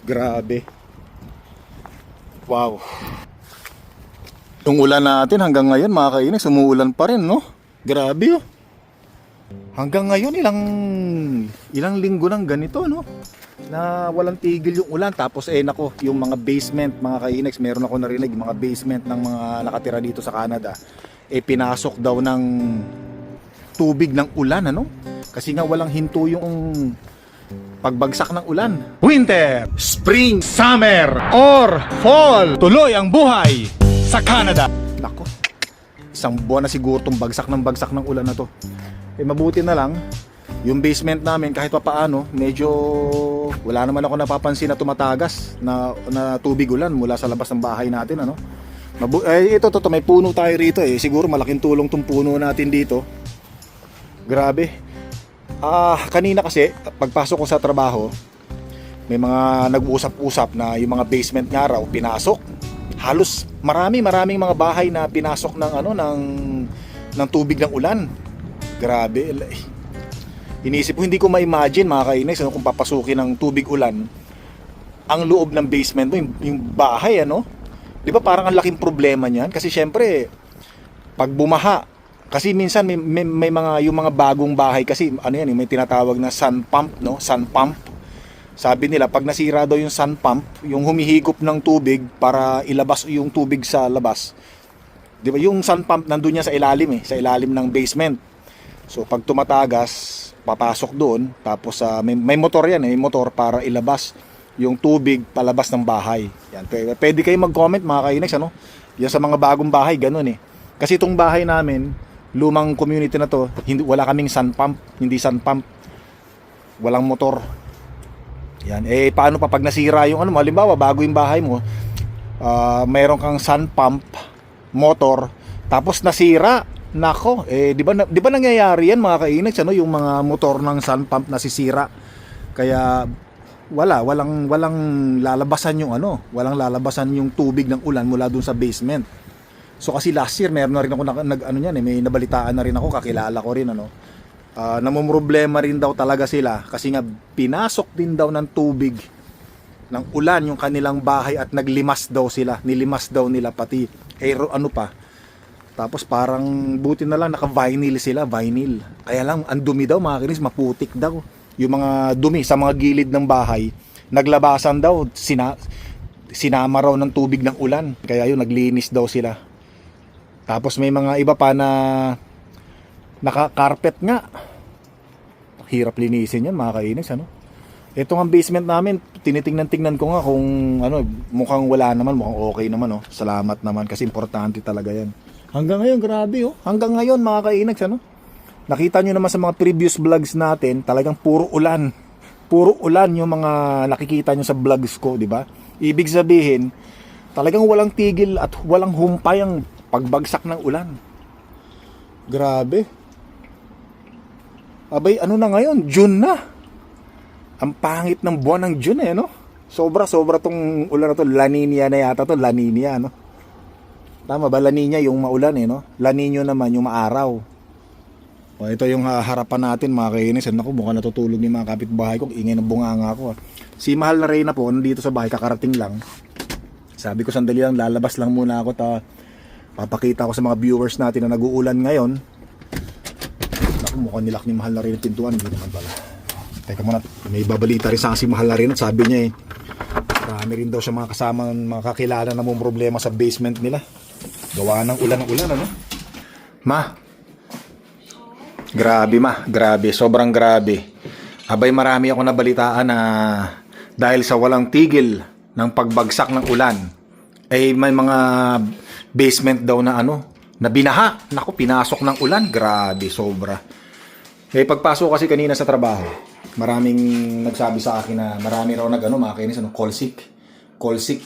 Grabe. Wow. Yung ulan natin hanggang ngayon mga kainis, umuulan pa rin, no? Grabe, oh. Hanggang ngayon ilang linggo nang ganito, no? Na walang tigil yung ulan. Tapos nako, yung mga basement mga kainex, meron ako narinig, mga basement ng mga nakatira dito sa Canada, pinasok daw ng tubig ng ulan, ano? Kasi nga walang hinto yung pagbagsak ng ulan. Winter, spring, summer, or fall, tuloy ang buhay sa Canada. Nako, isang buwan na siguro tong bagsak ng ulan na to. Mabuti na lang yung basement namin, kahit pa paano, medyo wala naman ako napapansin na tumatagas na tubig ulan mula sa labas ng bahay natin, ano. Ito may puno tayo rito, siguro malaking tulong tong puno natin dito. Grabe. Kanina kasi pagpasok ko sa trabaho, may mga nag-uusap-usap na yung mga basement nga raw pinasok. Halos maraming mga bahay na pinasok ng tubig ng ulan. Grabe. Iniisip ko, hindi ko ma-imagine mga kainis, kung papasukin ng tubig ulan ang loob ng basement mo, yung bahay, ano. Di ba parang ang laking problema niyan? Kasi syempre pag bumaha, kasi minsan may mga yung mga bagong bahay kasi may tinatawag na sun pump, no? Sun pump. Sabi nila pag nasira daw yung sun pump, yung humihigop ng tubig para ilabas yung tubig sa labas. 'Di ba? Yung sun pump nandoon niya sa ilalim, sa ilalim ng basement. So pag tumatagas, papasok doon, tapos may motor yan, may motor para ilabas yung tubig palabas ng bahay. Yan. Pwede kayo mag-comment mga kainex, ano? Yan sa mga bagong bahay, ganun . Kasi itong bahay namin, lumang community na to, wala kaming sun pump, hindi sun pump, walang motor. Yan. Paano pa pag nasira yung halimbawa bago yung bahay mo, mayroon kang sun pump, motor, tapos nasira, nako, di ba nangyayari yan mga kainex, ano, yung mga motor ng sun pump nasisira. Kaya walang lalabasan walang lalabasan yung tubig ng ulan mula dun sa basement. So kasi last year meron na rin ako may nabalitaan na rin ako, kakilala ko rin, namumroblema rin daw talaga sila kasi nga pinasok din daw ng tubig ng ulan yung kanilang bahay at nilimas daw nila pati tapos parang buti na lang naka-vinyl sila, vinyl. Kaya lang ang dumi daw mga kinis, maputik daw yung mga dumi sa mga gilid ng bahay, naglabasan daw, sinama raw ng tubig ng ulan, kaya yun naglinis daw sila. Tapos may mga iba pa na naka-carpet nga. Hirap linisin yan mga kainis, ano. Ito ang basement namin, tinitingnan ko nga kung mukhang wala naman, mukhang okay naman, Salamat naman kasi importante talaga yan. Hanggang ngayon, grabe, hanggang ngayon mga kainis, ano. Nakita nyo naman sa mga previous vlogs natin, talagang puro ulan. Puro ulan yung mga nakikita nyo sa vlogs ko, di ba? Ibig sabihin, talagang walang tigil at walang humpay ang pagbagsak ng ulan. Grabe. Abay, na ngayon? June na. Ang pangit ng buwan ng June, no? Sobra tong ulan na to. La Nina na yata to. La Nina, no? Tama ba? La Nina yung maulan, no? La Nino naman yung maaraw. Ito yung harapan natin mga kainis. Naku, mukhang natutulog yung mga kapitbahay ko. Ingay ng bunganga ko. Si Mahal na Reyna po, nandito sa bahay, kakarating lang. Sabi ko sandali lang, lalabas lang muna ako. Papakita ko sa mga viewers natin na nag-uulan ngayon. Naku, mukhang nilak ni Mahal na Reyna pintuan. Hindi naman pala. Teka muna, may babalita rin sa si Mahal na Reyna. Sabi niya marami rin daw siya mga kasama, mga kakilala na mong problema sa basement nila. Gawa ng ulan, ano? Grabe, sobrang grabe. Abay, marami ako nabalitaan na dahil sa walang tigil ng pagbagsak ng ulan, may mga basement daw na na binaha. Naku, pinasok ng ulan. Grabe, sobra. Pagpasok kasi kanina sa trabaho, maraming nagsabi sa akin na marami raw mga kainis, call sick.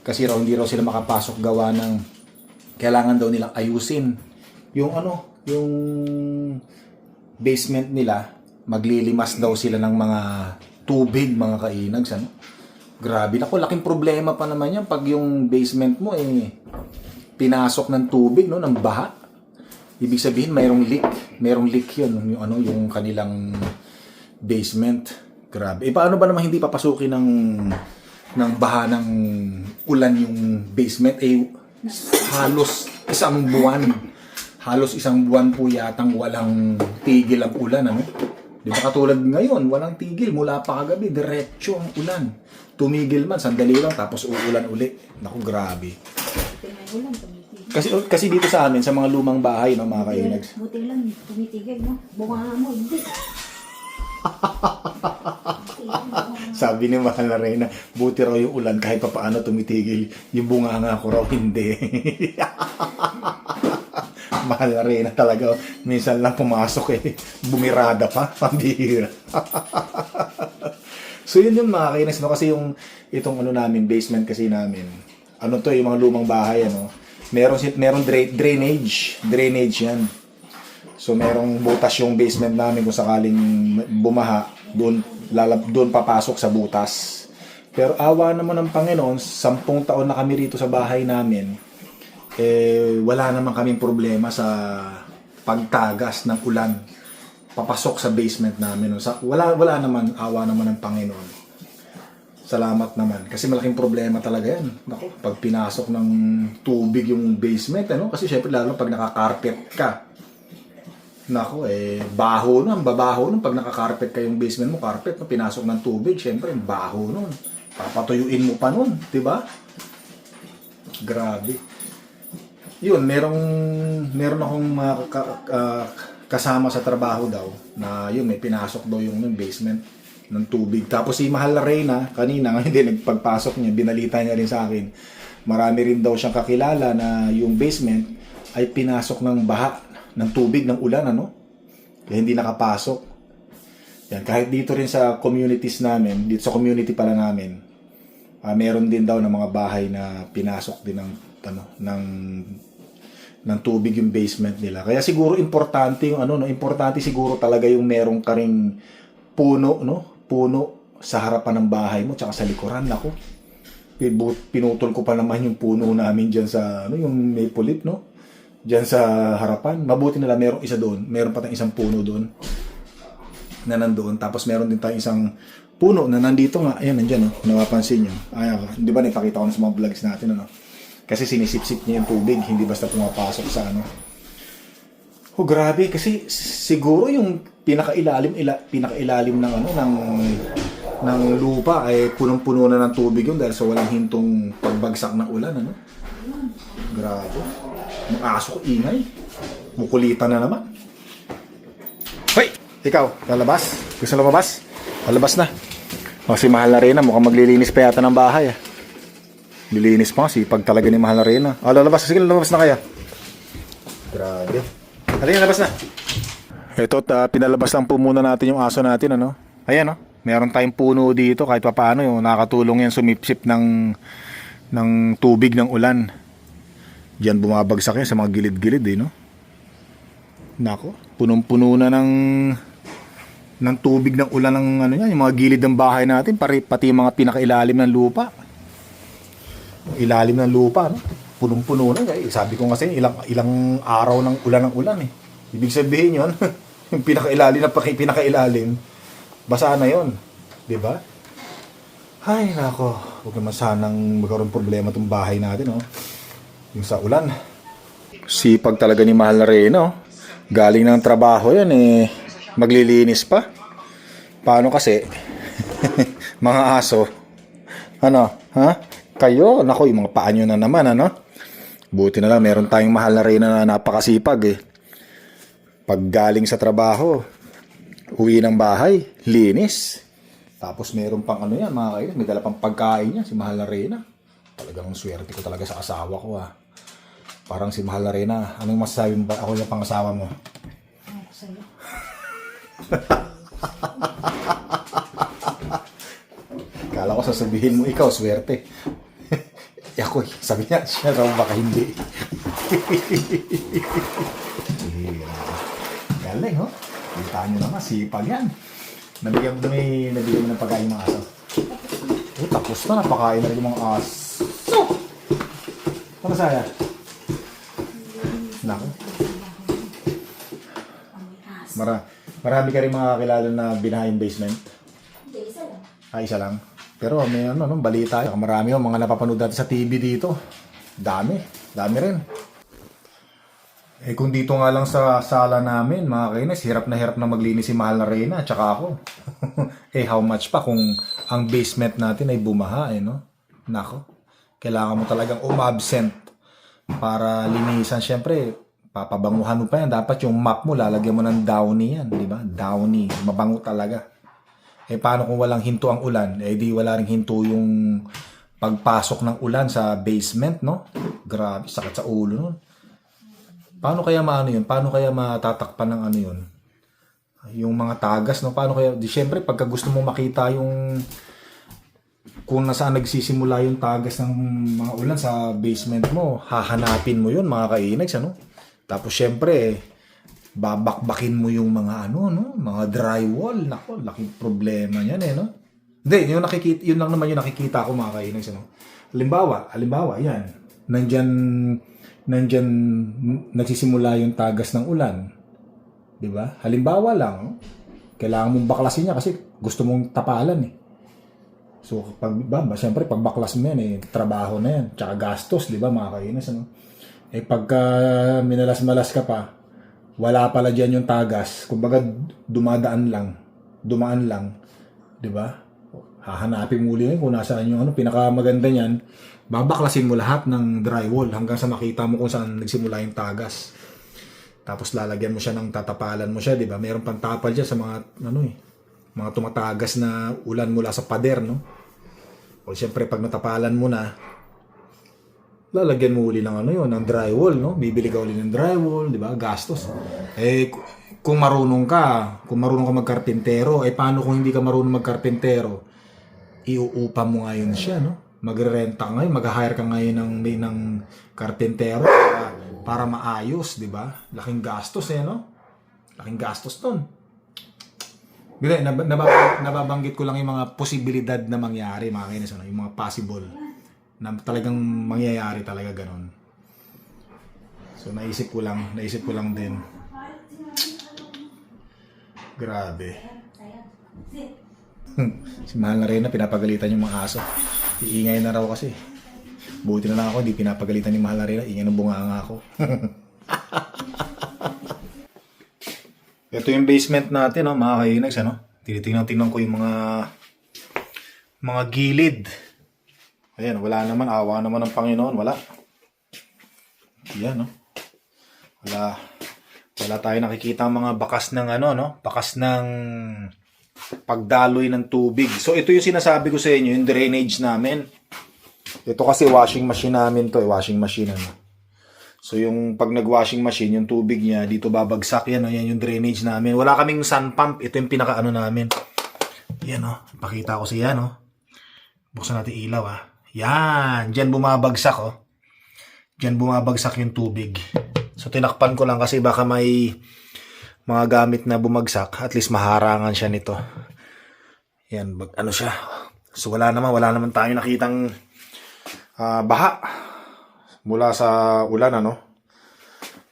Kasi hindi raw sila makapasok gawa ng kailangan daw nilang ayusin yung yung basement nila, maglilimas daw sila ng mga tubig mga kainags, Grabe, naku, laking problema pa naman yan pag yung basement mo pinasok ng tubig, ng baha. Ibig sabihin mayroong leak yun, yung kanilang basement. Grabe. Paano ba naman hindi papasukin ng ng baha ng ulan yung basement, eh halos isang buwan. Halos isang buwan po yatang walang tigil ang ulan, ano? Di ba katulad ngayon, walang tigil. Mula pa kagabi, diretso ang ulan. Tumigil man, sandali lang, tapos uulan uli. Naku, grabe. Kasi dito sa amin, sa mga lumang bahay, no, mga kainags. Buti lang, tumitigil, no? Bunga mo, hindi. Sabi ni Mahal na Reyna, buti raw yung ulan kahit pa paano tumitigil. Yung bunganga ko raw, hindi. Mahal na Reyna talaga. Minsan lang pumasok eh. Bumirada pa. Pambihira. So yun yung mga kainas, no? Kasi yung itong ano namin, basement kasi namin. Ano to, yung mga lumang bahay, ano? Meron drainage. Drainage yan. So merong butas yung basement namin kung sakaling bumaha, doon papasok sa butas. Pero awa naman ng Panginoon, 10 taon na kami rito sa bahay namin, eh wala naman kaming problema sa pagtagas ng ulan papasok sa basement namin. Wala naman, awa naman ng Panginoon. Salamat naman. Kasi malaking problema talaga yan. Naku, pag pinasok ng tubig yung basement, ano? Kasi syempre lalo pag nakakarpet ka. Naku, eh, baho nun, babaho nun. Pag nakakarpet ka yung basement mo, carpet, no, pinasok ng tubig, syempre, baho nun. Papatuyuin mo pa nun, diba? Grabe. Yun, meron akong kasama sa trabaho daw, na yun, may pinasok daw yung basement ng tubig. Tapos si Mahal na Reyna, kanina, hindi, nagpagpasok niya, binalita niya rin sa akin, marami rin daw siyang kakilala na yung basement ay pinasok ng baha, ng tubig, ng ulan, ano? Kaya hindi nakapasok. Yan, kahit dito rin sa communities namin, dito sa community pala namin, meron din daw ng mga bahay na pinasok din ng tubig yung basement nila. Kaya siguro importante yung importante siguro talaga yung merong karing puno, no? Puno sa harapan ng bahay mo tsaka sa likuran. Nako. Pinutol ko pa naman yung puno namin diyan sa yung maple leaf, no? Diyan sa harapan. Mabuti nila merong isa doon. Meron pa tayong isang puno doon na nandoon. Tapos meron din tayong isang puno na nandito nga. Ayan, nandiyan, no? Napapansin nyo. Ayan, di ba nakita ko na sa mga vlogs natin, ano? Kasi sinisip-sip niya yung tubig. Hindi basta pumapasok sa ano. Oh, grabe. Kasi siguro yung pinakailalim ng lupa ay punong-puno na ng tubig yun dahil sa walang hintong pagbagsak ng ulan, ano? Grabe. Ang aso ko ingay. Mukulitan na naman. Hoy! Ikaw, lalabas? Gusto lumabas? Lalabas na. O, si Mahal na Reyna, mukhang maglilinis pa yata ng bahay. Lilinis pa, sipag talaga ni Mahal na Reyna. O, lalabas. Sige, lalabas na kaya. Grabe. Halika, lalabas na. Ito, pinalabas lang po muna natin yung aso natin, ano? Ayan, no? Meron tayong puno dito, kahit pa paano, yung nakatulong yan sumipsip ng tubig ng ulan. Diyan bumabagsak yan sa mga gilid-gilid, eh, no? Nako, punong-puno na ng tubig ng ulan ng yung mga gilid ng bahay natin, pati yung mga pinakailalim ng lupa. Ilalim ng lupa, no? Punong-puno na. Eh, sabi ko kasi ilang araw ng ulan eh. Ibig sabihin yun, yung pinakailalim, basa na yun. 'Di ba? Ay, nako, huwag naman sanang magkaroon problema itong bahay natin, no? Yung sa ulan. Sipag talaga ni Mahal na Reyna, no? Galing ng trabaho yan, eh, maglilinis pa. Paano kasi? Mga aso. Ano? Ha? Kayo? Nako, yung mga paa nyo na naman, ano? Buti na lang, meron tayong Mahal na Reyna na napakasipag, eh. Pag galing sa trabaho, uwi ng bahay, linis. Tapos meron pang yan, mga kainis, may dala pang pagkain niya, si Mahal na Reyna. Talagang swerte ko talaga sa asawa ko, ah. Parang si Mahal na Reyna. Anong masasabi mo ba? Ako yung pang-asawa mo. Ako sa'yo. Kala ko sasabihin mo, ikaw, swerte. Ako, sabi niya, siya raw baka hindi. Galing, ho? Kita nyo naman, sipag yan. Nabigyan mo ng pagkain ng aso. Tapos na, napakain na rin yung mga aso. Ano saya? Nako. Marami ka rin mga kakilala na binahing basement? Hindi, isa lang. Isa lang. Pero may ano, no, balita. Marami yung mga napapanood dati sa TV dito. Dami rin. Eh kung dito nga lang sa sala namin, mga kainis, hirap na maglinis si Mahal na Reyna, tsaka ako. Eh how much pa kung ang basement natin ay bumaha, eh, no? Nako, kailangan mo talagang umabsent para linisan. Siyempre, papabanguhan mo pa yan. Dapat yung map mo, lalagyan mo ng Downy yan, di ba? Downy, mabango talaga. Eh paano kung walang hinto ang ulan? Eh di wala ring hinto yung pagpasok ng ulan sa basement, no? Grabe, sakit sa ulo nun. Paano kaya maano yun? Paano kaya matatakpan ng ano yun? Yung mga tagas, no? Paano kaya? Di syempre, pagka gusto mo makita yung kung nasaan nagsisimula yung tagas ng mga ulan sa basement mo, hahanapin mo yun, mga kainags, ano? Tapos syempre, babakbakin mo yung mga ano, no? Mga drywall. Nako, laking problema yan, eh, no? Hindi, yung nakikita, yun lang naman yung nakikita ko, mga kainags, ano? Halimbawa, yan. Nandyan nagsisimula yung tagas ng ulan. 'Di ba? Halimbawa lang, kailangan mong baklasin niya kasi gusto mong tapalan, eh. So, siyempre, pag baklas mo yan, eh, trabaho na yan. Tsaka gastos, 'di ba, mga kainis, ano? Eh, pagka minalas-malas ka pa, wala pala dyan yung tagas. Kumbaga, dumaan lang. 'Di ba? Hahanapin mo ulit kung nasaan yung ano, pinakamaganda niyan. Babaklasin mo lahat ng drywall hanggang sa makita mo kung saan nagsimula yung tagas. Tapos lalagyan mo siya ng tatapalan mo siya, di ba? Mayroon pang tapal dyan sa mga, mga tumatagas na ulan mula sa pader, no? O siyempre, pag natapalan mo na, lalagyan mo uli ng ng drywall, no? Bibili ka uli ng drywall, di ba? Gastos. Eh, kung marunong ka magkarpintero, eh paano kung hindi ka marunong magkarpintero? Iuupa mo ngayon siya, no? Magre-renta ngayon, mag-hire ka ngayon ng karpentero para maayos, di ba? Laking gastos, eh, no? Laking gastos nun. Hindi, nababanggit ko lang yung mga posibilidad na mangyari, mga kainis, ano? Yung mga possible na talagang mangyayari talaga ganon. So, naisip ko lang din. Grabe. Si Mahal na Reyna, pinapagalitan yung mga aso. Iingay na raw kasi. Buti na lang ako, hindi pinapagalitan ni Mahal na Reyna. Ingay ng bunganga ako. Ito yung basement natin, no, mga kainags, ano? Tinitingnan ko yung mga gilid. Ayan, wala naman. Awa naman ng Panginoon. Wala. Ayan, no? Wala tayo nakikita mga bakas ng bakas ng pagdaloy ng tubig. So ito yung sinasabi ko sa inyo, yung drainage namin. Ito kasi washing machine namin to, washing machine, ano. So yung pag nag-washing machine, yung tubig niya dito babagsak, yan, yan yung drainage namin. Wala kaming sun pump, ito yung pinaka namin. Yan, pakita ko siya, Buksan natin ilaw, Yan, diyan bumabagsak, Diyan bumabagsak yung tubig. So tinakpan ko lang kasi baka may mga gamit na bumagsak, at least maharangan siya nito. Yan, siya. So wala naman tayo nakitang baha mula sa ulan,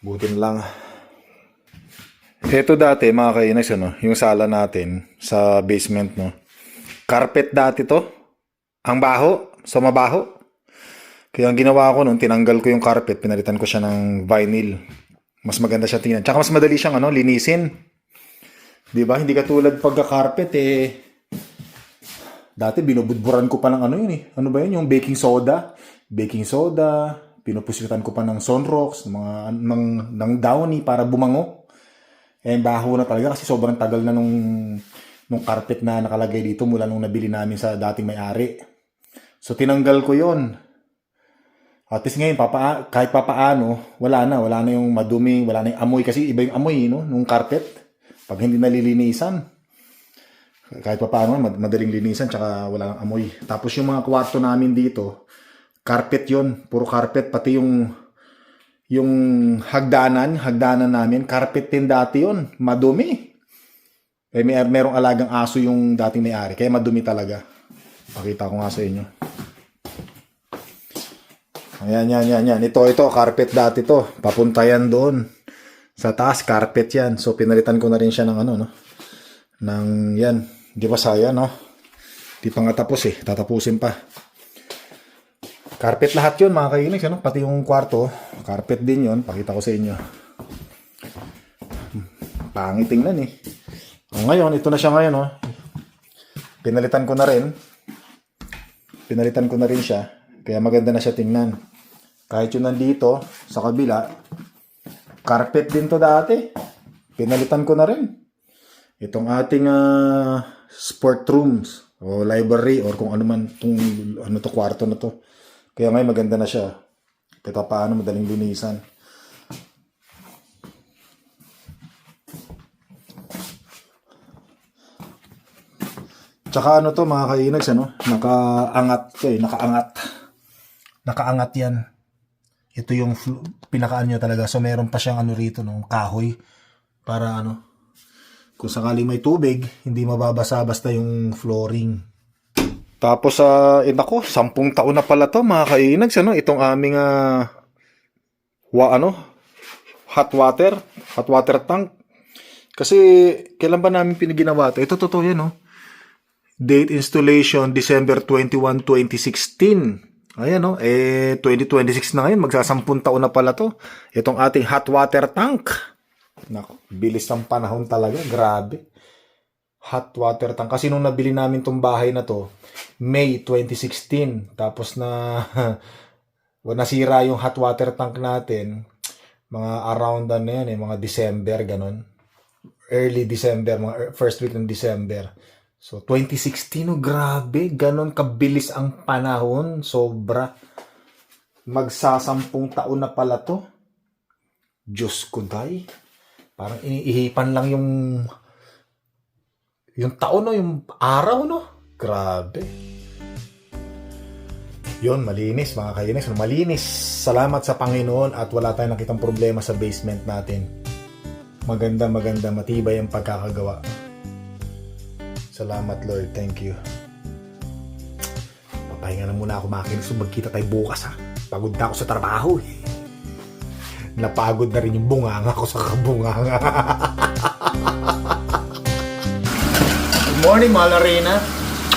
Buti na lang. Ito dati, mga kainis, yung sala natin sa basement, carpet dati to. Ang baho, mabaho. Kaya ang ginawa ko nun, tinanggal ko yung carpet, pinalitan ko siya ng vinyl. Mas maganda siya tingnan. Tsaka mas madali siyang linisin. 'Di ba? Hindi katulad pagka-carpet, dati binubudburan ko pa ng yun, Ano ba yun? Yung baking soda, pinupusitan ko pa ng Sunrox, ng Downy para bumango. Baho na talaga kasi sobrang tagal na nung carpet na nakalagay dito mula nung nabili namin sa dating may-ari. So tinanggal ko 'yon. At least ngayon, kahit papaano, wala na yung madumi, wala na yung amoy. Kasi iba yung amoy, nung carpet. Pag hindi nalilinisan, kahit papaano, madaling linisan, tsaka wala nang amoy. Tapos yung mga kwarto namin dito, carpet yon, puro carpet. Pati yung hagdanan namin, carpet din dati yon, madumi. Merong alagang aso yung dating may-ari, kaya madumi talaga. Pakita ko nga sa inyo. Ayan. Ito, carpet dati to. Papunta yan doon. Sa taas, carpet yan. So, pinalitan ko na rin siya ng ng yan. Di ba saya, Di pa nga tapos eh. Tatapusin pa. Carpet lahat yun mga kainags. Ano? Pati yung kwarto. Carpet din yun. Pakita ko sa inyo. Pangit tingnan eh. O ngayon, ito na siya ngayon. Oh. Pinalitan ko na rin. Pinalitan ko na rin siya. Kaya maganda na siya tingnan. Kahit yun nandito, sa kabila, carpet din to dati. Pinalitan ko na rin. Itong ating sport rooms o library or kung ano man itong ano to, kwarto na to. Kaya ngayon maganda na siya. Kita paano madaling linisan. Tsaka ano to mga kainags, ano? Nakaangat to eh, nakaangat. Nakaangat yan. Ito yung pinakaan nyo talaga. So meron pa siyang ano rito, no, kahoy. Para ano, kung sakaling may tubig, hindi mababasa basta yung flooring. Tapos nako, 10 taon na pala to mga kainags, ano? Itong aming hot water tank. Kasi kailan ba namin pinaginawa to? Ito totoo yan, no? Date installation December 21, 2016. Ayan, no? 2026 na ngayon. Magsasampung taon na pala to. Itong ating hot water tank. Nako, bilis ng panahon talaga. Grabe. Hot water tank. Kasi nung nabili namin tong bahay na to, May 2016. Tapos nasira yung hot water tank natin. Mga around yan mga December, ganun. Early December, mga first week ng December. So, 2016, grabe. Ganon kabilis ang panahon. Sobra. Magsasampung taon na pala to. Diyos ko, day. Parang iniihipan lang yung taon, no? Yung araw, no? Grabe. Yun, malinis, mga kainis. Malinis. Salamat sa Panginoon at wala tayong nakitang problema sa basement natin. Maganda, matibay ang pagkakagawa. Salamat, Lord. Thank you. Papahinga na muna ako makinig. So magkita tayo bukas, ha. Pagod na ako sa trabaho. Napagod na rin yung bunganga ko sa kabunganga. Good morning, Malarena.